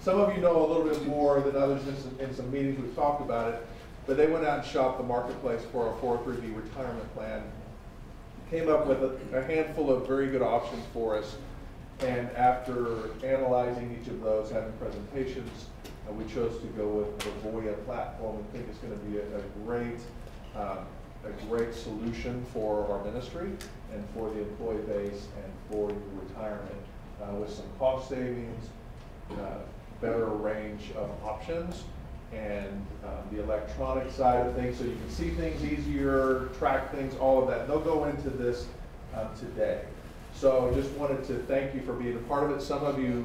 Some of you know a little bit more than others in some meetings we've talked about it, but they went out and shopped the marketplace for a 403B retirement plan, came up with a handful of very good options for us, and after analyzing each of those, having presentations, we chose to go with the Voya platform. We think it's going to be a great solution for our ministry and for the employee base and for your retirement, with some cost savings, better range of options, and the electronic side of things, so you can see things easier, track things, all of that. They'll go into this today. So I just wanted to thank you for being a part of it. Some of you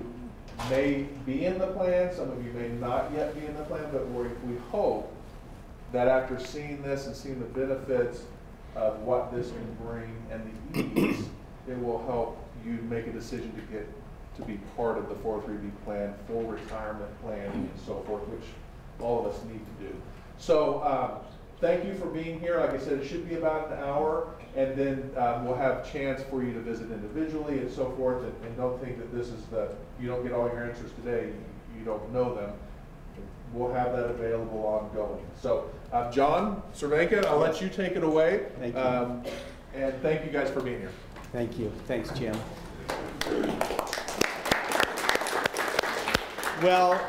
may be in the plan, some of you may not yet be in the plan, but we hope that after seeing this and seeing the benefits of what this can bring and the ease, it will help you make a decision to be part of the 403B plan, full retirement plan, and so forth, which all of us need to do. So thank you for being here. Like I said, it should be about an hour, and then we'll have a chance for you to visit individually and so forth, and don't think that this is you don't get all your answers today, you don't know them. We'll have that available ongoing. So John Cervenka, I'll let you take it away. Thank you. And thank you guys for being here. Thank you. Thanks, Jim. Well,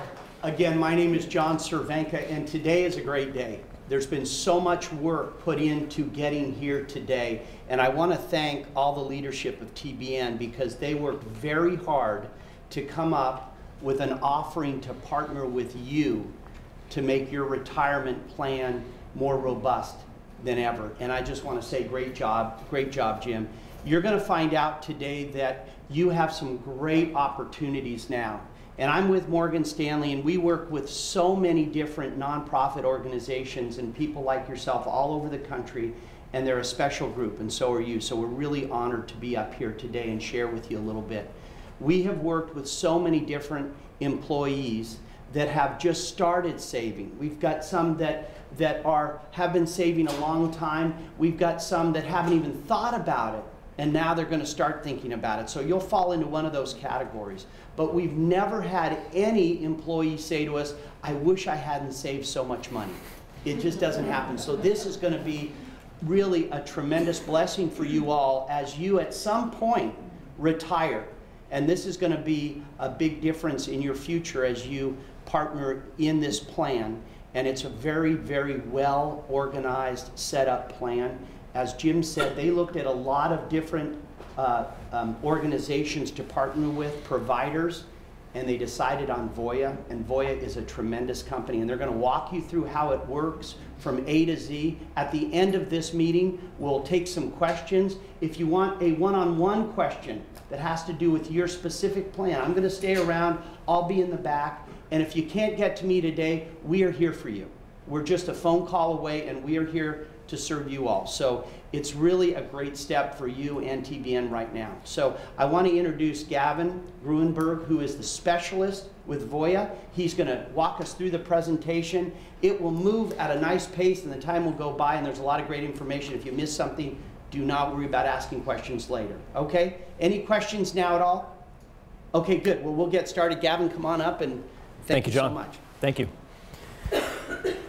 again, my name is John Cervenka, and today is a great day. There's been so much work put into getting here today, and I want to thank all the leadership of TBN because they worked very hard to come up with an offering to partner with you to make your retirement plan more robust than ever. And I just want to say great job, Jim. You're going to find out today that you have some great opportunities now. And I'm with Morgan Stanley, and we work with so many different nonprofit organizations and people like yourself all over the country, and they're a special group, and so are you. So we're really honored to be up here today and share with you a little bit. We have worked with so many different employees that have just started saving. We've got some that have been saving a long time. We've got some that haven't even thought about it, and now they're going to start thinking about it. So you'll fall into one of those categories. But we've never had any employee say to us, I wish I hadn't saved so much money. It just doesn't happen. So this is going to be really a tremendous blessing for you all as you at some point retire. And this is going to be a big difference in your future as you partner in this plan. And it's a very, very well organized, set up plan. As Jim said, they looked at a lot of different organizations to partner with, providers, and they decided on Voya. And Voya is a tremendous company, and they're going to walk you through how it works from A to Z. At the end of this meeting, we'll take some questions. If you want a one-on-one question that has to do with your specific plan, I'm going to stay around, I'll be in the back, and if you can't get to me today, we are here for you. We're just a phone call away, and we are here to serve you all. So it's really a great step for you and TBN right now. So I want to introduce Gavin Gruenberg, who is the specialist with Voya. He's going to walk us through the presentation. It will move at a nice pace, and the time will go by, and there's a lot of great information. If you miss something, do not worry about asking questions later. Okay? Any questions now at all? Okay, good. Well, we'll get started. Gavin, come on up, and thank you, John, so much. Thank you.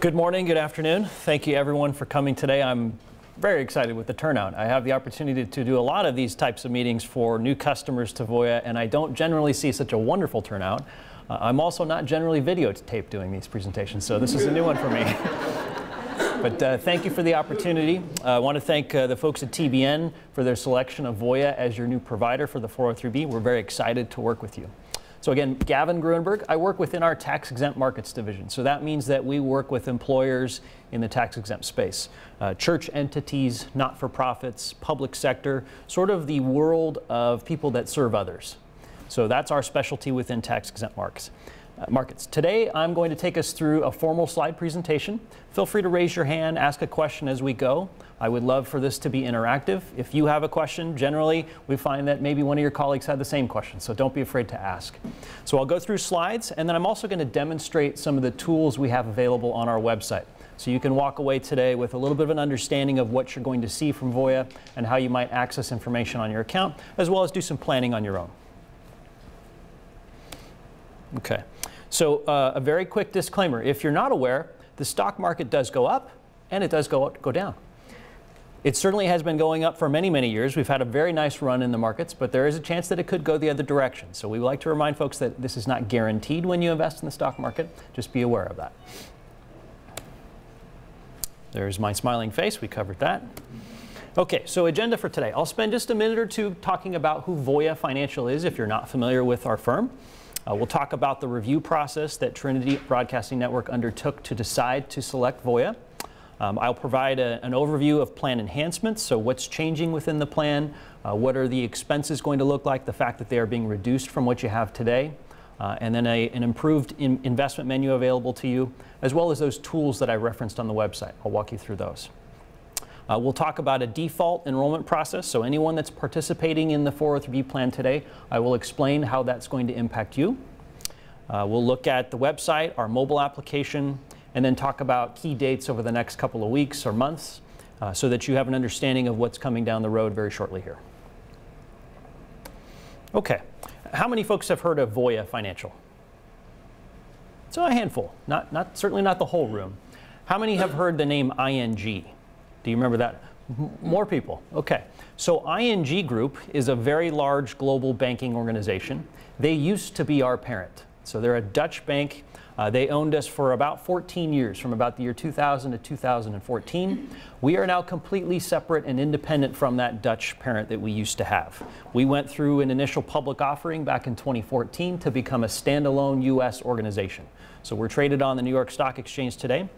Good morning, good afternoon. Thank you everyone for coming today. I'm very excited with the turnout. I have the opportunity to do a lot of these types of meetings for new customers to Voya, and I don't generally see such a wonderful turnout. I'm also not generally videotaped doing these presentations, so this is a new one for me. But thank you for the opportunity. I want to thank the folks at TBN for their selection of Voya as your new provider for the 403B. We're very excited to work with you. So again, Gavin Gruenberg, I work within our tax-exempt markets division. So that means that we work with employers in the tax-exempt space. Church entities, not-for-profits, public sector, sort of the world of people that serve others. So that's our specialty within tax-exempt markets. Today, I'm going to take us through a formal slide presentation. Feel free to raise your hand, ask a question as we go. I would love for this to be interactive. If you have a question, generally, we find that maybe one of your colleagues had the same question, so don't be afraid to ask. So I'll go through slides, and then I'm also going to demonstrate some of the tools we have available on our website. So you can walk away today with a little bit of an understanding of what you're going to see from Voya and how you might access information on your account, as well as do some planning on your own. Okay. So a very quick disclaimer. If you're not aware, the stock market does go up and it does go down. It certainly has been going up for many, many years. We've had a very nice run in the markets, but there is a chance that it could go the other direction. So we like to remind folks that this is not guaranteed when you invest in the stock market. Just be aware of that. There's my smiling face. We covered that. Okay, so agenda for today. I'll spend just a minute or two talking about who Voya Financial is if you're not familiar with our firm. We'll talk about the review process that Trinity Broadcasting Network undertook to decide to select Voya. I'll provide an overview of plan enhancements, so what's changing within the plan, what are the expenses going to look like, the fact that they are being reduced from what you have today, and then an improved investment menu available to you, as well as those tools that I referenced on the website. I'll walk you through those. We'll talk about a default enrollment process, so anyone that's participating in the 403B plan today, I will explain how that's going to impact you. We'll look at the website, our mobile application, and then talk about key dates over the next couple of weeks or months so that you have an understanding of what's coming down the road very shortly here. Okay, how many folks have heard of Voya Financial? So a handful, certainly not the whole room. How many have heard the name ING? Do you remember that? More people. Okay. So ING Group is a very large global banking organization. They used to be our parent. So they're a Dutch bank. They owned us for about 14 years, from about the year 2000 to 2014. We are now completely separate and independent from that Dutch parent that we used to have. We went through an initial public offering back in 2014 to become a standalone U.S. organization. So we're traded on the New York Stock Exchange today.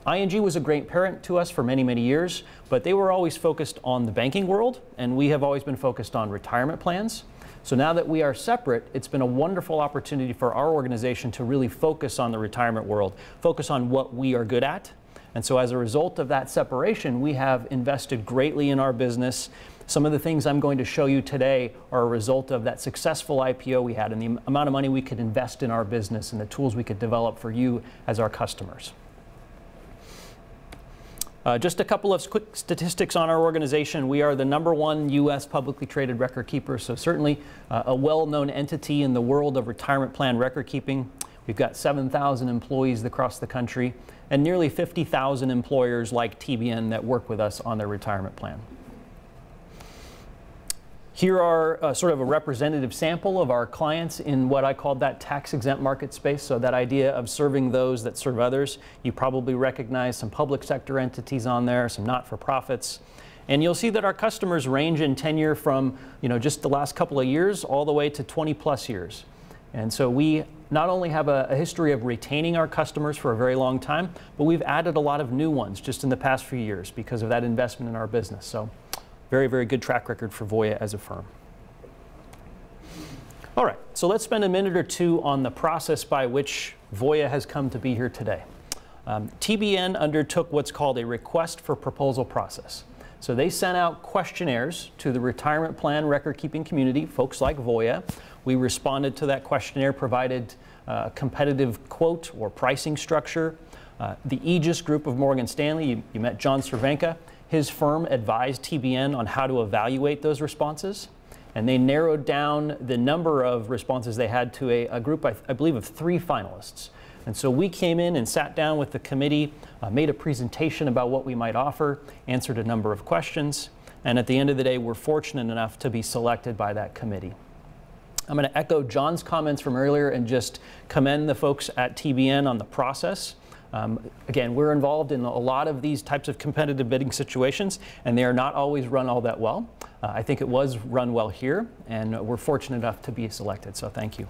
ING was a great parent to us for many, many years, but they were always focused on the banking world, and we have always been focused on retirement plans. So now that we are separate, it's been a wonderful opportunity for our organization to really focus on the retirement world, focus on what we are good at. And so as a result of that separation, we have invested greatly in our business. Some of the things I'm going to show you today are a result of that successful IPO we had and the amount of money we could invest in our business and the tools we could develop for you as our customers. Just a couple of quick statistics on our organization. We are the #1 U.S. publicly traded record keeper, so certainly a well-known entity in the world of retirement plan record keeping. We've got 7,000 employees across the country and nearly 50,000 employers like TBN that work with us on their retirement plan. Here are sort of a representative sample of our clients in what I called that tax-exempt market space. So that idea of serving those that serve others. You probably recognize some public sector entities on there, some not-for-profits. And you'll see that our customers range in tenure from just the last couple of years all the way to 20+ years. And so we not only have a history of retaining our customers for a very long time, but we've added a lot of new ones just in the past few years because of that investment in our business. So very, very good track record for Voya as a firm. All right, so let's spend a minute or two on the process by which Voya has come to be here today. TBN undertook what's called a request for proposal process. So they sent out questionnaires to the retirement plan record-keeping community, folks like Voya. We responded to that questionnaire, provided a competitive quote or pricing structure. The Aegis Group of Morgan Stanley, you met John Cervenka. His firm advised TBN on how to evaluate those responses, and they narrowed down the number of responses they had to a group, I believe, of 3 finalists. And so we came in and sat down with the committee, made a presentation about what we might offer, answered a number of questions, and at the end of the day, we're fortunate enough to be selected by that committee. I'm going to echo John's comments from earlier and just commend the folks at TBN on the process. Again, we're involved in a lot of these types of competitive bidding situations, and they are not always run all that well. I think it was run well here, and we're fortunate enough to be selected, so thank you.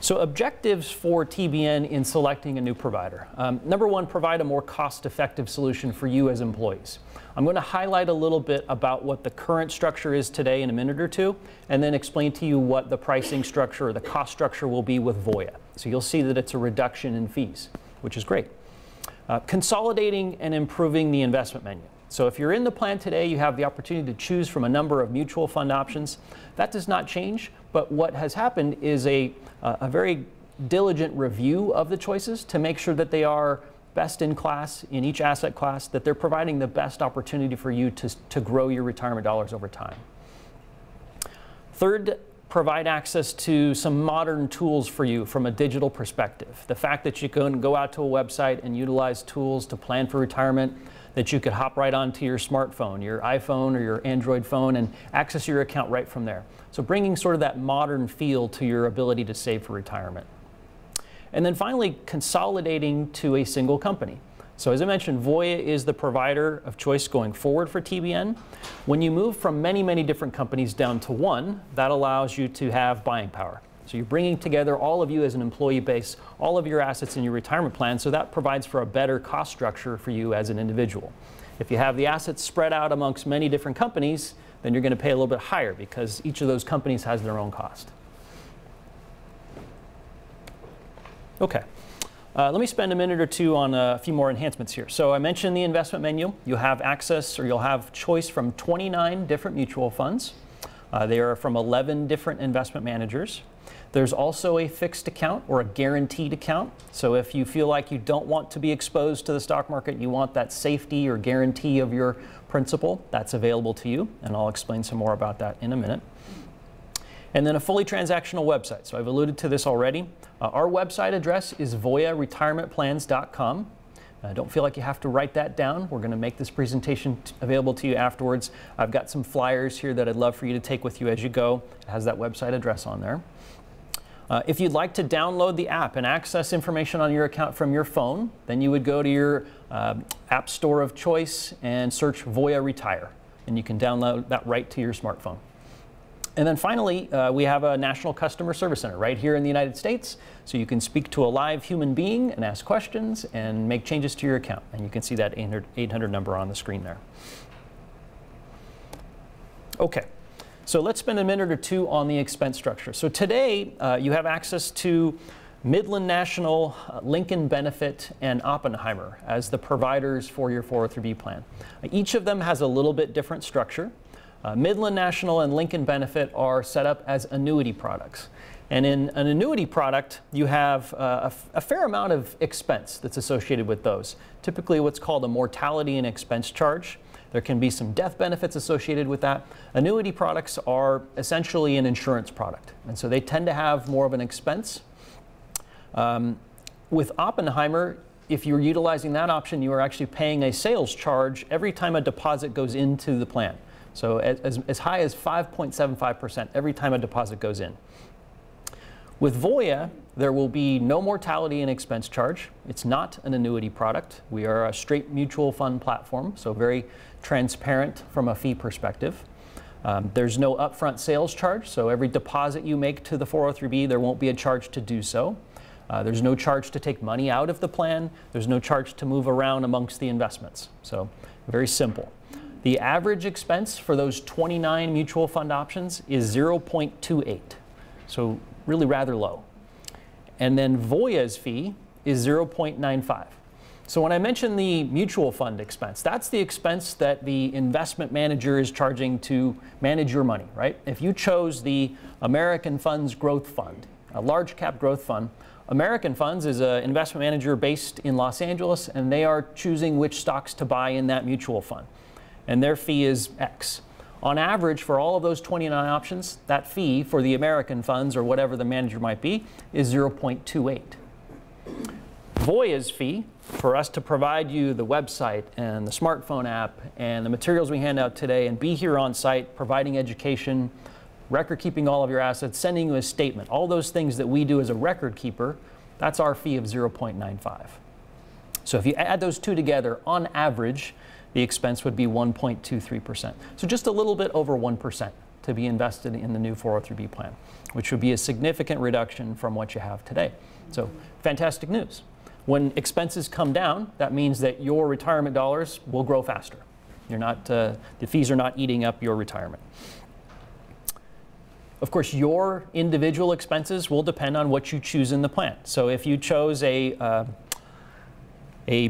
So objectives for TBN in selecting a new provider. #1, provide a more cost-effective solution for you as employees. I'm going to highlight a little bit about what the current structure is today in a minute or two, and then explain to you what the pricing structure or the cost structure will be with Voya. So you'll see that it's a reduction in fees, which is great. Consolidating and improving the investment menu. So if you're in the plan today, you have the opportunity to choose from a number of mutual fund options. That does not change, but what has happened is a very diligent review of the choices to make sure that they are best in class in each asset class, that they're providing the best opportunity for you to grow your retirement dollars over time. Third, provide access to some modern tools for you from a digital perspective. The fact that you can go out to a website and utilize tools to plan for retirement, that you could hop right onto your smartphone, your iPhone or your Android phone, and access your account right from there. So bringing sort of that modern feel to your ability to save for retirement. And then finally, consolidating to a single company. So as I mentioned, Voya is the provider of choice going forward for TBN. When you move from many, many different companies down to one, that allows you to have buying power. So you're bringing together all of you as an employee base, all of your assets in your retirement plan, so that provides for a better cost structure for you as an individual. If you have the assets spread out amongst many different companies, then you're going to pay a little bit higher because each of those companies has their own cost. Okay. Let me spend a minute or two on a few more enhancements here. So I mentioned the investment menu. You have access, or you'll have choice from 29 different mutual funds. They are from 11 different investment managers. There's also a fixed account or a guaranteed account. So if you feel like you don't want to be exposed to the stock market, you want that safety or guarantee of your principal, that's available to you. And I'll explain some more about that in a minute. And then a fully transactional website. So I've alluded to this already. Our website address is voyaretirementplans.com. Don't feel like you have to write that down. We're going to make this presentation available to you afterwards. I've got some flyers here that I'd love for you to take with you as you go. It has that website address on there. If you'd like to download the app and access information on your account from your phone, then you would go to your app store of choice and search Voya Retire. And you can download that right to your smartphone. And then finally, we have a National Customer Service Center right here in the United States. So you can speak to a live human being and ask questions and make changes to your account. And you can see that 800 number on the screen there. Okay, so let's spend a minute or two on the expense structure. So today, you have access to Midland National, Lincoln Benefit, and Oppenheimer as the providers for your 403B plan. Each of them has a little bit different structure. Midland National and Lincoln Benefit are set up as annuity products. And in an annuity product, you have a fair amount of expense that's associated with those. Typically what's called a mortality and expense charge. There can be some death benefits associated with that. Annuity products are essentially an insurance product. And so they tend to have more of an expense. With Oppenheimer, if you're utilizing that option, you are actually paying a sales charge every time a deposit goes into the plan. So as high as 5.75% every time a deposit goes in. With Voya, there will be no mortality and expense charge. It's not an annuity product. We are a straight mutual fund platform, so very transparent from a fee perspective. There's no upfront sales charge, so every deposit you make to the 403B, there won't be a charge to do so. There's no charge to take money out of the plan. There's no charge to move around amongst the investments. So very simple. The average expense for those 29 mutual fund options is 0.28, so really rather low. And then Voya's fee is 0.95. So when I mention the mutual fund expense, that's the expense that the investment manager is charging to manage your money, right? If you chose the American Funds Growth Fund, a large cap growth fund, American Funds is an investment manager based in Los Angeles, and they are choosing which stocks to buy in that mutual fund. And their fee is X. On average, for all of those 29 options, that fee for the American funds or whatever the manager might be is 0.28. Voya's fee, for us to provide you the website and the smartphone app and the materials we hand out today and be here on site providing education, record keeping all of your assets, sending you a statement, all those things that we do as a record keeper, that's our fee of 0.95. So if you add those two together, on average, the expense would be 1.23%. So just a little bit over 1% to be invested in the new 403B plan, which would be a significant reduction from what you have today. So fantastic news. When expenses come down, that means that your retirement dollars will grow faster. You're not, the fees are not eating up your retirement. Of course, your individual expenses will depend on what you choose in the plan. So if you chose a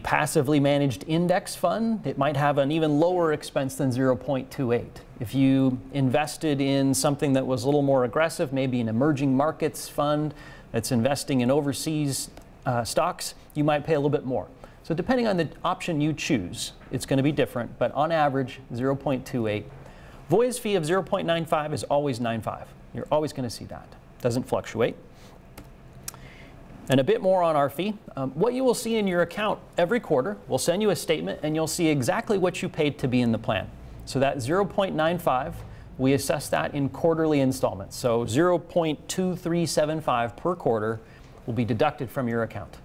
passively managed index fund, it might have an even lower expense than 0.28. If you invested in something that was a little more aggressive, maybe an emerging markets fund that's investing in overseas stocks, you might pay a little bit more. So depending on the option you choose, it's going to be different, but on average, 0.28. Voya's fee of 0.95 is always 95. You're always going to see that. Doesn't fluctuate. And a bit more on our fee. What you will see in your account every quarter, we'll send you a statement and you'll see exactly what you paid to be in the plan. So that 0.95, we assess that in quarterly installments. So 0.2375 per quarter will be deducted from your account.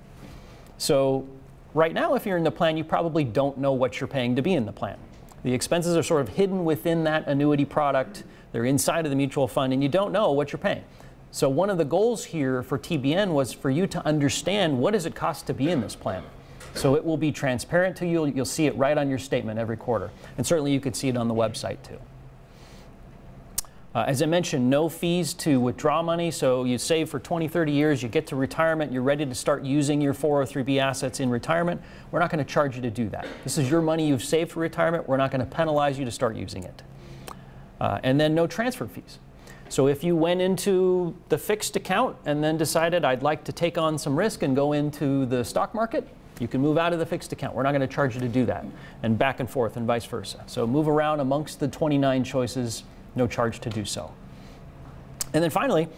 So right now, if you're in the plan, you probably don't know what you're paying to be in the plan. The expenses are sort of hidden within that annuity product. They're inside of the mutual fund, and you don't know what you're paying. So one of the goals here for TBN was for you to understand what does it cost to be in this plan. So it will be transparent to you. You'll see it right on your statement every quarter. And certainly you could see it on the website too. As I mentioned, no fees to withdraw money. So you save for 20, 30 years, you get to retirement, you're ready to start using your 403B assets in retirement. We're not going to charge you to do that. This is your money you've saved for retirement. We're not going to penalize you to start using it. And then no transfer fees. So if you went into the fixed account and then decided I'd like to take on some risk and go into the stock market, you can move out of the fixed account. We're not going to charge you to do that, and back and forth and vice versa. So move around amongst the 29 choices, no charge to do so. And then finally,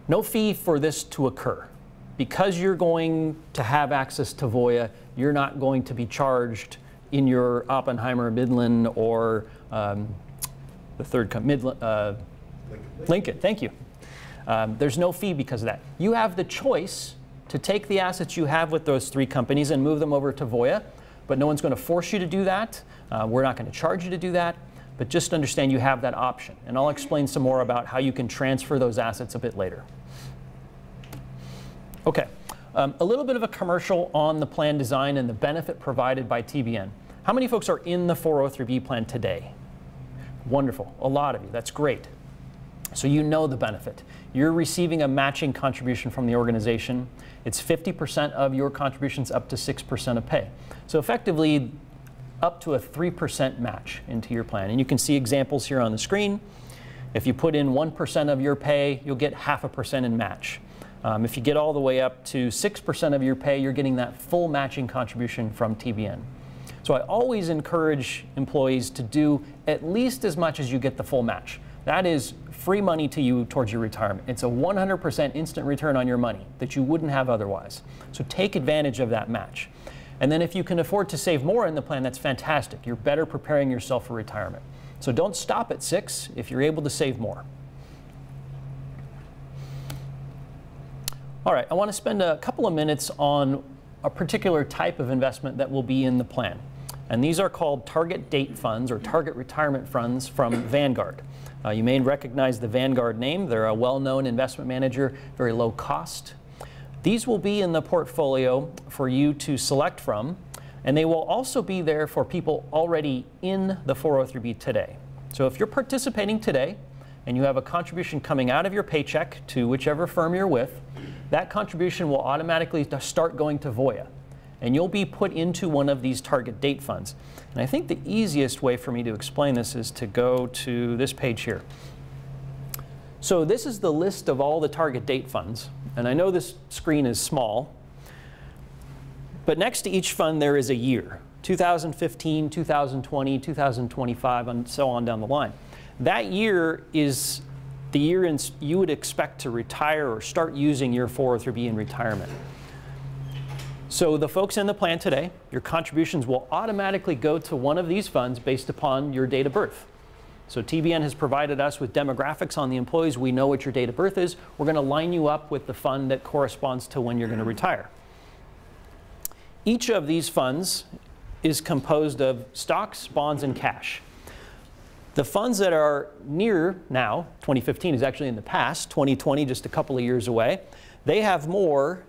no fee for this to occur. Because you're going to have access to Voya, you're not going to be charged in your Oppenheimer, Midland, or the third Lincoln, thank you. There's no fee because of that. You have the choice to take the assets you have with those three companies and move them over to Voya, but no one's going to force you to do that. We're not going to charge you to do that, but just understand you have that option. And I'll explain some more about how you can transfer those assets a bit later. Okay, a little bit of a commercial on the plan design and the benefit provided by TBN. How many folks are in the 403B plan today? Wonderful, a lot of you, that's great. So you know the benefit. You're receiving a matching contribution from the organization. It's 50% of your contributions up to 6% of pay. So effectively, up to a 3% match into your plan. And you can see examples here on the screen. If you put in 1% of your pay, you'll get 0.5% in match. If you get all the way up to 6% of your pay, you're getting that full matching contribution from TBN. So I always encourage employees to do at least as much as you get the full match. That is free money to you towards your retirement. It's a 100% instant return on your money that you wouldn't have otherwise. So take advantage of that match. And then if you can afford to save more in the plan, that's fantastic. You're better preparing yourself for retirement. So don't stop at 6 if you're able to save more. All right, I want to spend a couple of minutes on a particular type of investment that will be in the plan. And these are called target date funds or target retirement funds from Vanguard. You may recognize the Vanguard name. They're a well-known investment manager, very low cost. These will be in the portfolio for you to select from, and they will also be there for people already in the 403B today. So if you're participating today and you have a contribution coming out of your paycheck to whichever firm you're with, that contribution will automatically start going to Voya, and you'll be put into one of these target date funds. And I think the easiest way for me to explain this is to go to this page here. So this is the list of all the target date funds. And I know this screen is small, but next to each fund there is a year, 2015, 2020, 2025, and so on down the line. That year is the year you would expect to retire or start using your 403B in retirement. So the folks in the plan today, your contributions will automatically go to one of these funds based upon your date of birth. So TBN has provided us with demographics on the employees. We know what your date of birth is. We're going to line you up with the fund that corresponds to when you're going to retire. Each of these funds is composed of stocks, bonds, and cash. The funds that are near now, 2015 is actually in the past, 2020 just a couple of years away, they have more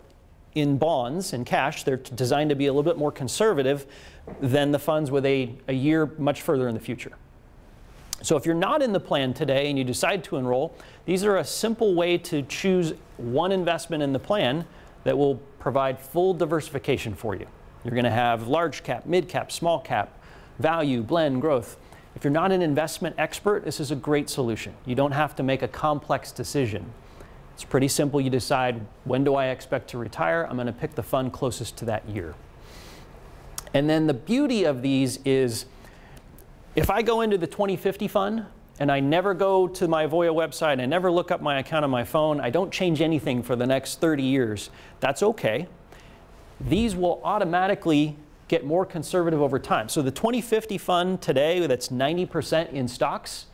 in bonds and cash. They're designed to be a little bit more conservative than the funds with a year much further in the future. So if you're not in the plan today and you decide to enroll, these are a simple way to choose one investment in the plan that will provide full diversification for you. You're going to have large cap, mid cap, small cap, value, blend, growth. If you're not an investment expert, this is a great solution. You don't have to make a complex decision. It's pretty simple. You decide, when do I expect to retire? I'm going to pick the fund closest to that year. And then the beauty of these is, if I go into the 2050 fund and I never go to my Voya website, I never look up my account on my phone, I don't change anything for the next 30 years, that's okay. These will automatically get more conservative over time. So the 2050 fund today, that's 90% in stocks,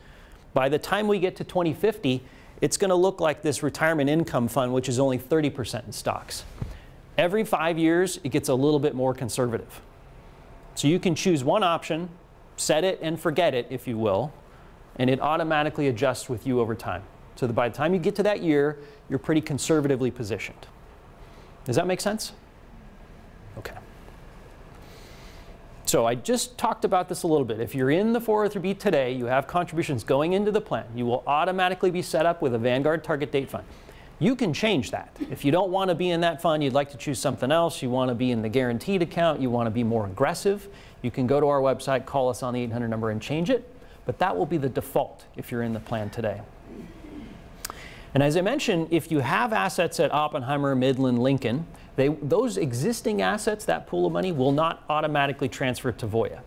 by the time we get to 2050, it's going to look like this retirement income fund, which is only 30% in stocks. Every 5 years, it gets a little bit more conservative. So you can choose one option, set it and forget it, if you will, and it automatically adjusts with you over time. So that by the time you get to that year, you're pretty conservatively positioned. Does that make sense? Okay. So I just talked about this a little bit. If you're in the 403B today, you have contributions going into the plan, you will automatically be set up with a Vanguard target date fund. You can change that. If you don't want to be in that fund, you'd like to choose something else, you want to be in the guaranteed account, you want to be more aggressive, you can go to our website, call us on the 800 number and change it. But that will be the default if you're in the plan today. And as I mentioned, if you have assets at Oppenheimer, Midland, Lincoln, those existing assets, that pool of money, will not automatically transfer to Voya.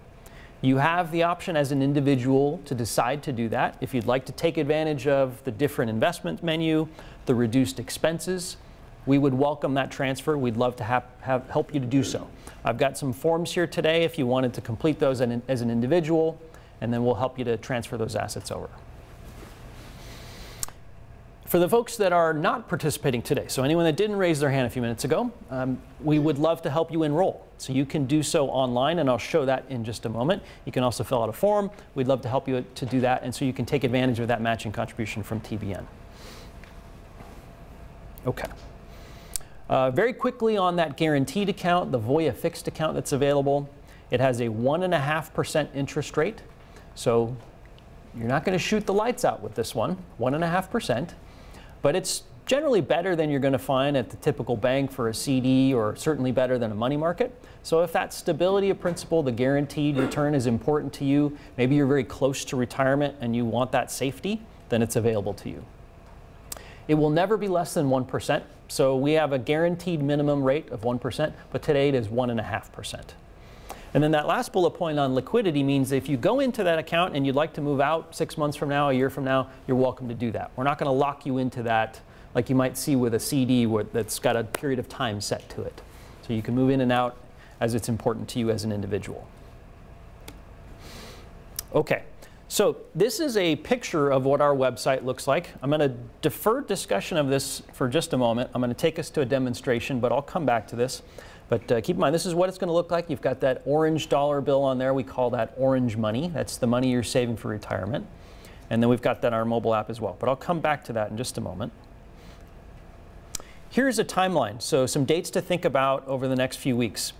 You have the option as an individual to decide to do that. If you'd like to take advantage of the different investment menu, the reduced expenses, we would welcome that transfer. We'd love to help you to do so. I've got some forms here today if you wanted to complete those as an individual, and then we'll help you to transfer those assets over. For the folks that are not participating today, so anyone that didn't raise their hand a few minutes ago, we would love to help you enroll. So you can do so online, and I'll show that in just a moment. You can also fill out a form. We'd love to help you to do that, and so you can take advantage of that matching contribution from TBN. Okay. Very quickly on that guaranteed account, the Voya fixed account that's available, it has a 1.5% interest rate. So you're not going to shoot the lights out with this one, 1.5%. But it's generally better than you're going to find at the typical bank for a CD, or certainly better than a money market. So if that stability of principal, the guaranteed return, is important to you, maybe you're very close to retirement and you want that safety, then it's available to you. It will never be less than 1%. So we have a guaranteed minimum rate of 1%, but today it is 1.5%. And then that last bullet point on liquidity means that if you go into that account and you'd like to move out 6 months from now, a year from now, you're welcome to do that. We're not going to lock you into that like you might see with a CD that's got a period of time set to it. So you can move in and out as it's important to you as an individual. Okay, so this is a picture of what our website looks like. I'm going to defer discussion of this for just a moment. I'm going to take us to a demonstration, but I'll come back to this. But keep in mind, this is what it's going to look like. You've got that orange dollar bill on there. We call that orange money. That's the money you're saving for retirement. And then we've got that on our mobile app as well. But I'll come back to that in just a moment. Here's a timeline. So some dates to think about over the next few weeks.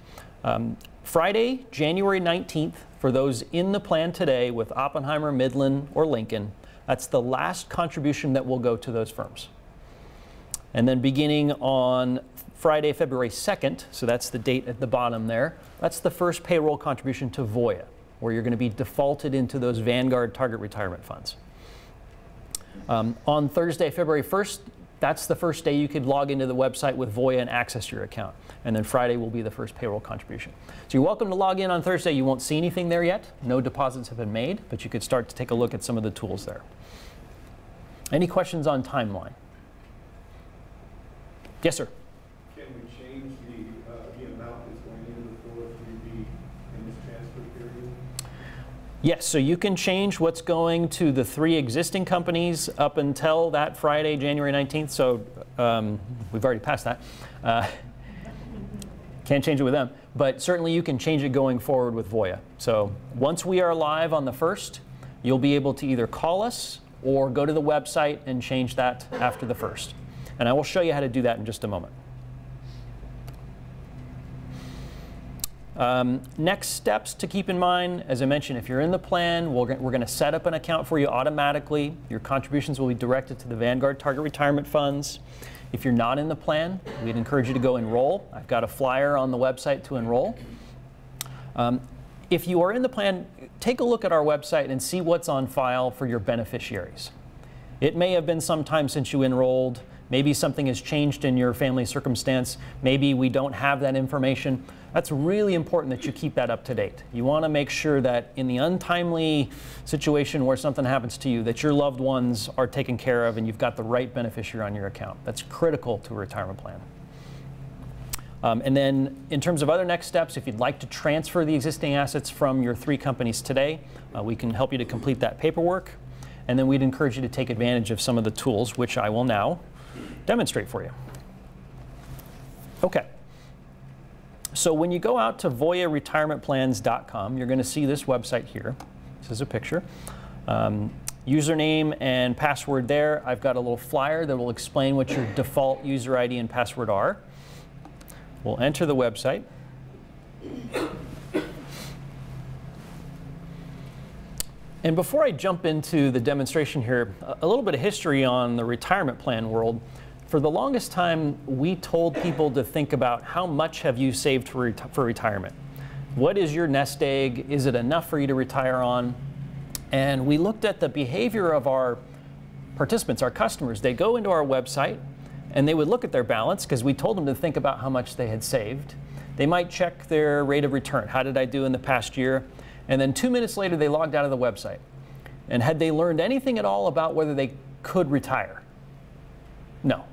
Friday, January 19th, for those in the plan today with Oppenheimer, Midland, or Lincoln, that's the last contribution that will go to those firms. And then beginning on Friday, February 2nd, so that's the date at the bottom there, that's the first payroll contribution to Voya, where you're going to be defaulted into those Vanguard target retirement funds. On Thursday, February 1st, that's the first day you could log into the website with Voya and access your account. And then Friday will be the first payroll contribution. So you're welcome to log in on Thursday. You won't see anything there yet. No deposits have been made, but you could start to take a look at some of the tools there. Any questions on timeline? Yes, sir. Can we change the amount that's going into the 403B in this transfer period? Yes, so you can change what's going to the 3 existing companies up until that Friday, January 19th. So we've already passed that. Can't change it with them. But certainly you can change it going forward with Voya. So once we are live on the 1st, you'll be able to either call us or go to the website and change that after the 1st. And I will show you how to do that in just a moment. Next steps to keep in mind, as I mentioned, if you're in the plan, we're going to set up an account for you automatically. Your contributions will be directed to the Vanguard Target Retirement Funds. If you're not in the plan, we'd encourage you to go enroll. I've got a flyer on the website to enroll. If you are in the plan, take a look at our website and see what's on file for your beneficiaries. It may have been some time since you enrolled. Maybe something has changed in your family circumstance. Maybe we don't have that information. That's really important that you keep that up to date. You want to make sure that in the untimely situation where something happens to you, that your loved ones are taken care of and you've got the right beneficiary on your account. That's critical to a retirement plan. And then in terms of other next steps, if you'd like to transfer the existing assets from your 3 companies today, we can help you to complete that paperwork. And then we'd encourage you to take advantage of some of the tools, which I will now demonstrate for you. Okay. So when you go out to voyaretirementplans.com, you're going to see this website here. This is a picture. Username and password there. I've got a little flyer that will explain what your default user ID and password are. We'll enter the website. And before I jump into the demonstration here, a little bit of history on the retirement plan world. For the longest time, we told people to think about how much have you saved for retirement. What is your nest egg? Is it enough for you to retire on? And we looked at the behavior of our participants, our customers. They go into our website and they would look at their balance because we told them to think about how much they had saved. They might check their rate of return. How did I do in the past year? And then 2 minutes later, they logged out of the website. And had they learned anything at all about whether they could retire? No.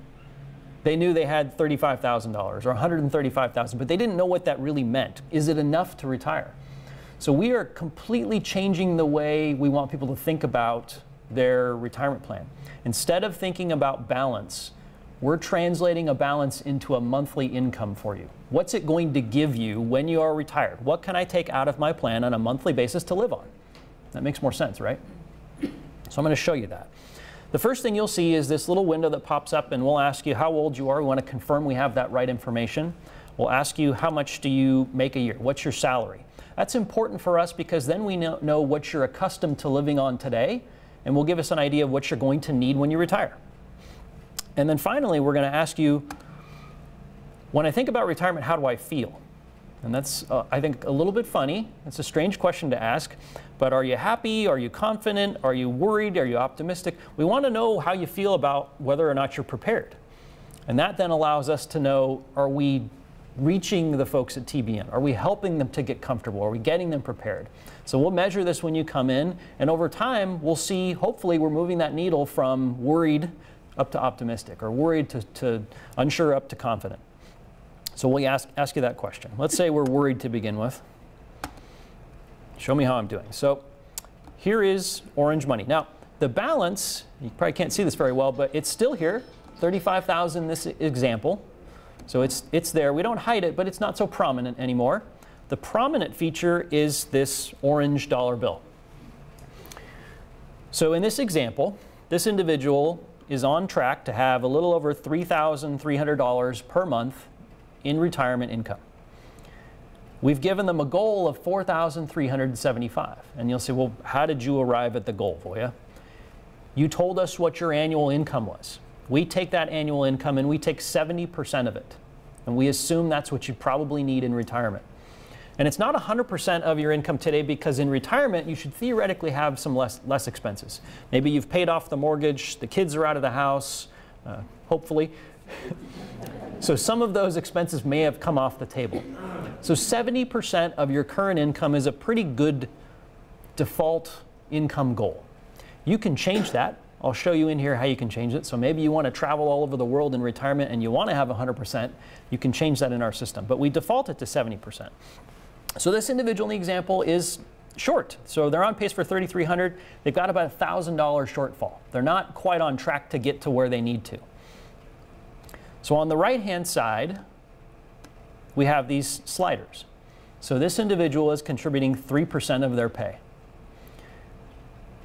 They knew they had $35,000 or $135,000, but they didn't know what that really meant. Is it enough to retire? So we are completely changing the way we want people to think about their retirement plan. Instead of thinking about balance, we're translating a balance into a monthly income for you. What's it going to give you when you are retired? What can I take out of my plan on a monthly basis to live on? That makes more sense, right? So I'm going to show you that. The first thing you'll see is this little window that pops up, and we'll ask you how old you are. We want to confirm we have that right information. We'll ask you how much do you make a year? What's your salary? That's important for us because then we know what you're accustomed to living on today, and will give us an idea of what you're going to need when you retire. And then finally, we're going to ask you, when I think about retirement, how do I feel? And that's, I think, a little bit funny. It's a strange question to ask, but are you happy? Are you confident? Are you worried? Are you optimistic? We want to know how you feel about whether or not you're prepared. And that then allows us to know, are we reaching the folks at TBN? Are we helping them to get comfortable? Are we getting them prepared? So we'll measure this when you come in, and over time, we'll see, hopefully, we're moving that needle from worried up to optimistic, or worried to unsure up to confident. So we'll ask you that question. Let's say we're worried to begin with. Show me how I'm doing. So here is orange money. Now, the balance, you probably can't see this very well, but it's still here, $35,000 in this example. So it's there. We don't hide it, but it's not so prominent anymore. The prominent feature is this orange dollar bill. So in this example, this individual is on track to have a little over $3,300 per month in retirement income. We've given them a goal of $4,375. And you'll say, well, how did you arrive at the goal, Voya? You told us what your annual income was. We take that annual income and we take 70% of it. And we assume that's what you probably need in retirement. And it's not 100% of your income today because in retirement, you should theoretically have some less expenses. Maybe you've paid off the mortgage, the kids are out of the house, hopefully. So some of those expenses may have come off the table. So 70% of your current income is a pretty good default income goal. You can change that. I'll show you in here how you can change it. So maybe you want to travel all over the world in retirement and you want to have 100%. You can change that in our system. But we default it to 70%. So this individual in the example is short. So they're on pace for $3,300. They've got about a $1,000 shortfall. They're not quite on track to get to where they need to. So on the right-hand side, we have these sliders. So this individual is contributing 3% of their pay.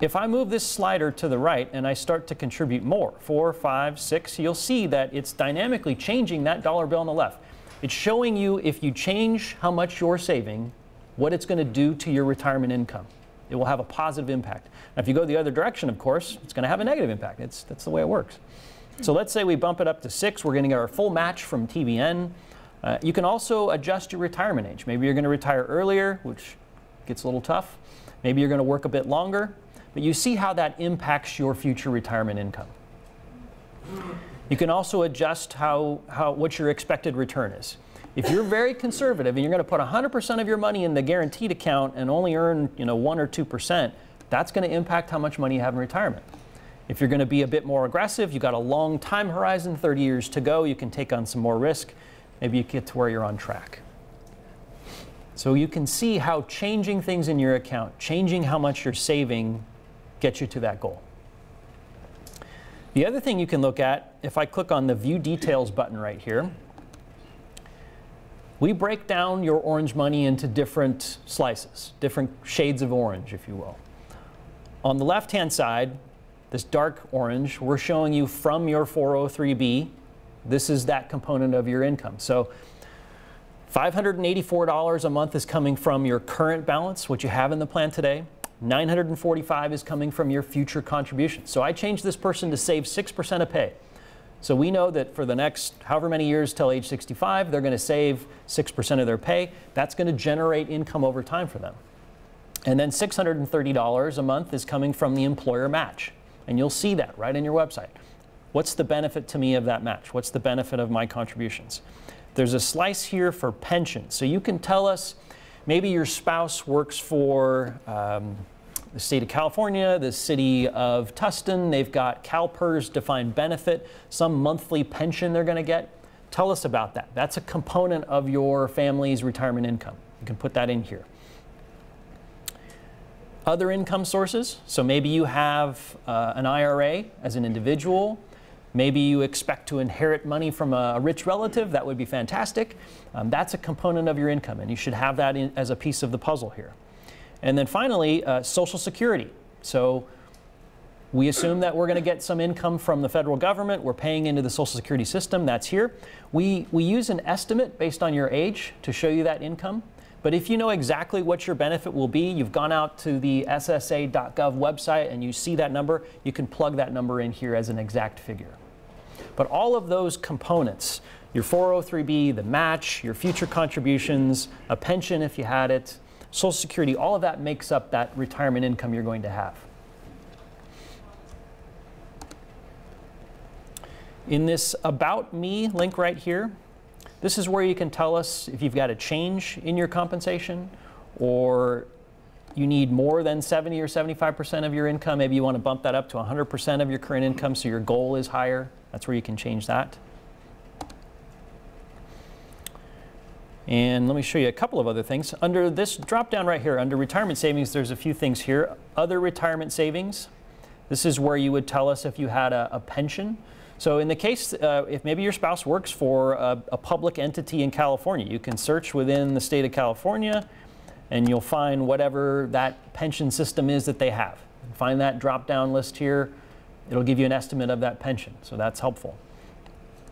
If I move this slider to the right and I start to contribute more, 4, 5, 6, you'll see that it's dynamically changing that dollar bill on the left. It's showing you if you change how much you're saving, what it's going to do to your retirement income. It will have a positive impact. Now, if you go the other direction, of course, it's going to have a negative impact. That's the way it works. So let's say we bump it up to 6. We're going to get our full match from TBN. You can also adjust your retirement age. Maybe you're going to retire earlier, which gets a little tough. Maybe you're going to work a bit longer. But you see how that impacts your future retirement income. You can also adjust what your expected return is. If you're very conservative and you're going to put 100% of your money in the guaranteed account and only earn 1 or 2%, that's going to impact how much money you have in retirement. If you're going to be a bit more aggressive, you've got a long time horizon, 30 years to go, you can take on some more risk. Maybe you get to where you're on track. So you can see how changing things in your account, changing how much you're saving, gets you to that goal. The other thing you can look at, if I click on the View Details button right here, we break down your orange money into different slices, different shades of orange, if you will. On the left-hand side, this dark orange, we're showing you from your 403B. This is that component of your income. So $584 a month is coming from your current balance, what you have in the plan today. $945 is coming from your future contributions. So I changed this person to save 6% of pay. So we know that for the next however many years till age 65, they're going to save 6% of their pay. That's going to generate income over time for them. And then $630 a month is coming from the employer match. And you'll see that right in your website. What's the benefit to me of that match? What's the benefit of my contributions? There's a slice here for pension. So you can tell us, maybe your spouse works for the state of California, the city of Tustin. They've got CalPERS defined benefit, some monthly pension they're going to get. Tell us about that. That's a component of your family's retirement income. You can put that in here. Other income sources. So maybe you have an IRA as an individual. Maybe you expect to inherit money from a rich relative. That would be fantastic. That's a component of your income, and you should have that as a piece of the puzzle here. And then finally, Social Security. So we assume that we're going to get some income from the federal government. We're paying into the Social Security system. That's here. We use an estimate based on your age to show you that income. But if you know exactly what your benefit will be, you've gone out to the ssa.gov website and you see that number, you can plug that number in here as an exact figure. But all of those components, your 403B, the match, your future contributions, a pension if you had it, Social Security, all of that makes up that retirement income you're going to have. In this About Me link right here, this is where you can tell us if you've got a change in your compensation, or you need more than 70 or 75% of your income. Maybe you want to bump that up to 100% of your current income so your goal is higher. That's where you can change that. And let me show you a couple of other things. Under this drop down right here, under retirement savings, there's a few things here. Other retirement savings. This is where you would tell us if you had a pension. So in the case, if maybe your spouse works for a public entity in California, you can search within the state of California and you'll find whatever that pension system is that they have. Find that drop down list here. It'll give you an estimate of that pension. So that's helpful.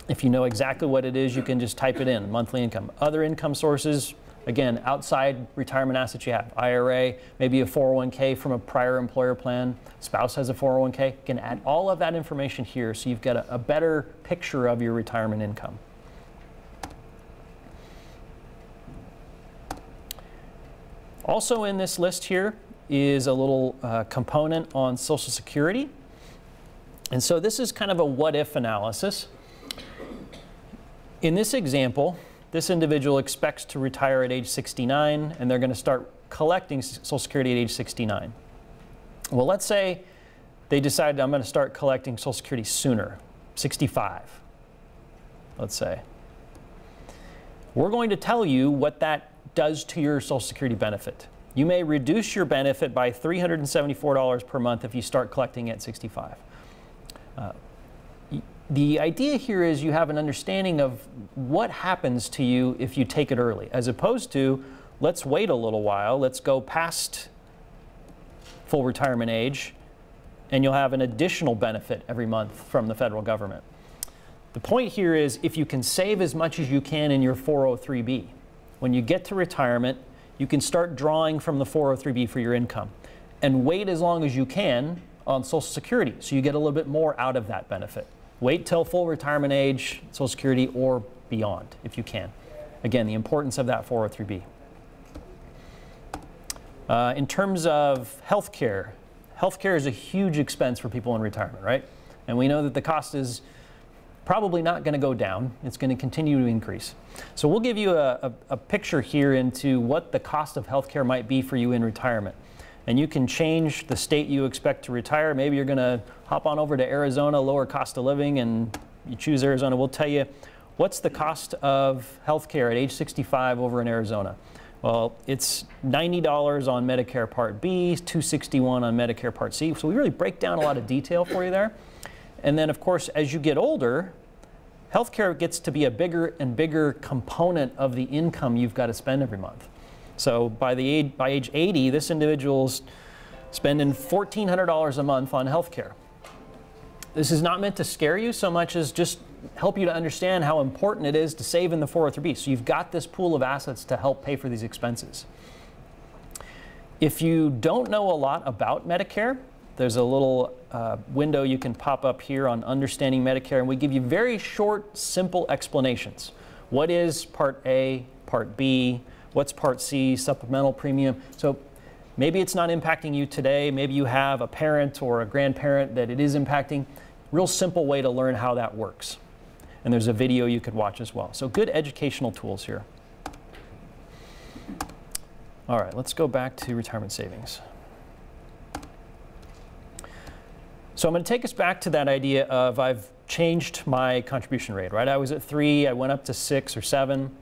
If you know exactly what it is, you can just type it in, monthly income. Other income sources, again, outside retirement assets you have. IRA, maybe a 401k from a prior employer plan. Spouse has a 401k. You can add all of that information here so you've got a better picture of your retirement income. Also in this list here is a little component on Social Security. And so this is kind of a what-if analysis. In this example, this individual expects to retire at age 69, and they're going to start collecting Social Security at age 69. Well, let's say they decided, I'm going to start collecting Social Security sooner, 65, let's say. We're going to tell you what that does to your Social Security benefit. You may reduce your benefit by $374 per month if you start collecting at 65. The idea here is you have an understanding of what happens to you if you take it early, as opposed to, let's wait a little while, let's go past full retirement age, and you'll have an additional benefit every month from the federal government. The point here is if you can save as much as you can in your 403B, when you get to retirement, you can start drawing from the 403B for your income, and wait as long as you can on Social Security so you get a little bit more out of that benefit. Wait till full retirement age, Social Security, or beyond, if you can. Again, the importance of that 403B. In terms of healthcare, healthcare is a huge expense for people in retirement, right? And we know that the cost is probably not going to go down. It's going to continue to increase. So we'll give you a picture here into what the cost of healthcare might be for you in retirement. And you can change the state you expect to retire. Maybe you're going to hop on over to Arizona, lower cost of living, and you choose Arizona. We'll tell you what's the cost of healthcare at age 65 over in Arizona. Well, it's $90 on Medicare Part B, $261 on Medicare Part C. So we really break down a lot of detail for you there. And then, of course, as you get older, healthcare gets to be a bigger and bigger component of the income you've got to spend every month. So by age 80, this individual's spending $1,400 a month on healthcare. This is not meant to scare you so much as just help you to understand how important it is to save in the 403b. So you've got this pool of assets to help pay for these expenses. If you don't know a lot about Medicare, there's a little window you can pop up here on Understanding Medicare, and we give you very short, simple explanations. What is Part A, Part B, what's Part C, supplemental premium? So maybe it's not impacting you today. Maybe you have a parent or a grandparent that it is impacting. Real simple way to learn how that works. And there's a video you could watch as well. So good educational tools here. All right, let's go back to retirement savings. So I'm going to take us back to that idea of I've changed my contribution rate, right? I was at 3, I went up to 6 or 7.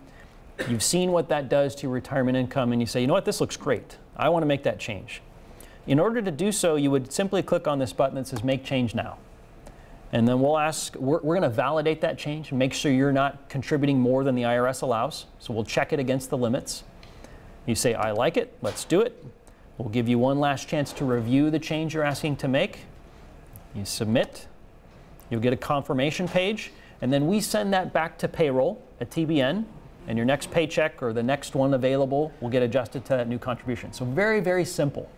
You've seen what that does to your retirement income, and you say, you know what, this looks great. I want to make that change. In order to do so, you would simply click on this button that says Make Change Now. And then we'll ask, we're going to validate that change and make sure you're not contributing more than the IRS allows. So we'll check it against the limits. You say, I like it, let's do it. We'll give you one last chance to review the change you're asking to make. You submit. You'll get a confirmation page, and then we send that back to payroll at TBN, and your next paycheck or the next one available will get adjusted to that new contribution. So very, very simple.